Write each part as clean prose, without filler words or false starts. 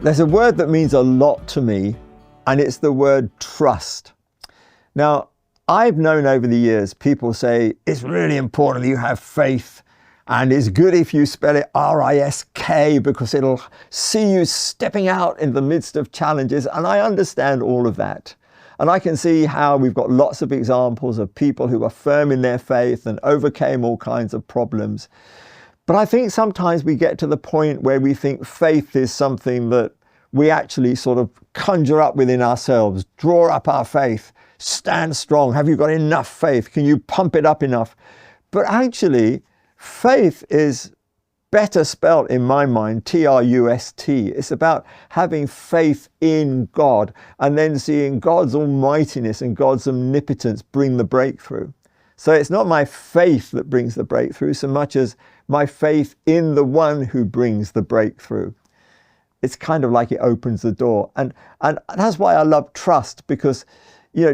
There's a word that means a lot to me, and it's the word trust. Now, I've known over the years people say it's really important that you have faith, and it's good if you spell it R-I-S-K because it'll see you stepping out in the midst of challenges. And I understand all of that. And I can see how we've got lots of examples of people who are firm in their faith and overcame all kinds of problems. But I think sometimes we get to the point where we think faith is something that we actually sort of conjure up within ourselves, draw up our faith, stand strong. Have you got enough faith? Can you pump it up enough? But actually, faith is better spelt in my mind, T-R-U-S-T. It's about having faith in God and then seeing God's almightiness and God's omnipotence bring the breakthrough. So it's not my faith that brings the breakthrough so much as my faith in the one who brings the breakthrough. It's kind of like it opens the door. And that's why I love trust, because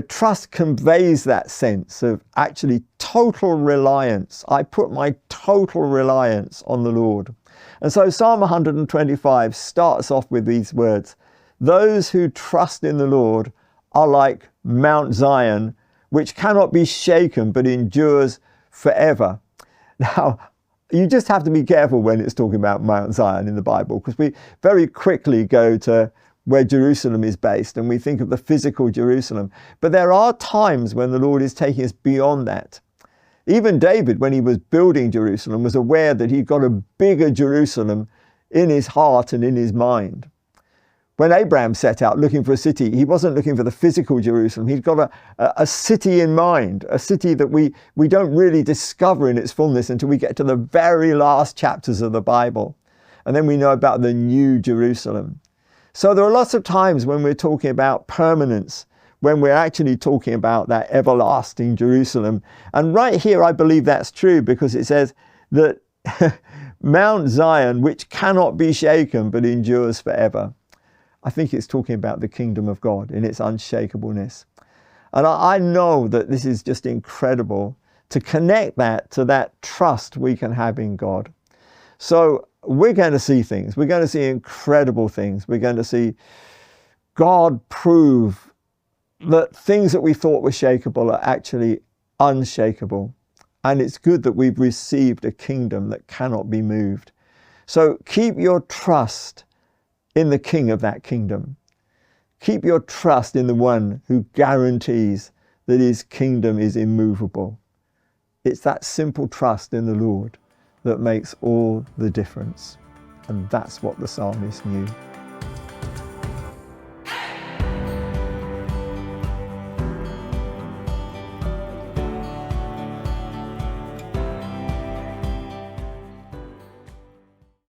trust conveys that sense of actually total reliance. I put my total reliance on the Lord. And so Psalm 125 starts off with these words: those who trust in the Lord are like Mount Zion, which cannot be shaken but endures forever. Now, you just have to be careful when it's talking about Mount Zion in the Bible, because we very quickly go to where Jerusalem is based and we think of the physical Jerusalem. But there are times when the Lord is taking us beyond that. Even David, when he was building Jerusalem, was aware that he'd got a bigger Jerusalem in his heart and in his mind. When Abraham set out looking for a city, he wasn't looking for the physical Jerusalem. He'd got a city in mind, a city that we don't really discover in its fullness until we get to the very last chapters of the Bible. And then we know about the new Jerusalem. So there are lots of times when we're talking about permanence, when we're actually talking about that everlasting Jerusalem. And right here, I believe that's true, because it says that Mount Zion, which cannot be shaken but endures forever. I think it's talking about the kingdom of God in its unshakableness. And I know that this is just incredible to connect that to that trust we can have in God. So we're going to see things. We're going to see incredible things. We're going to see God prove that things that we thought were shakeable are actually unshakable. And it's good that we've received a kingdom that cannot be moved. So keep your trust in the King of that kingdom. Keep your trust in the one who guarantees that his kingdom is immovable. It's that simple trust in the Lord that makes all the difference. And that's what the psalmist knew.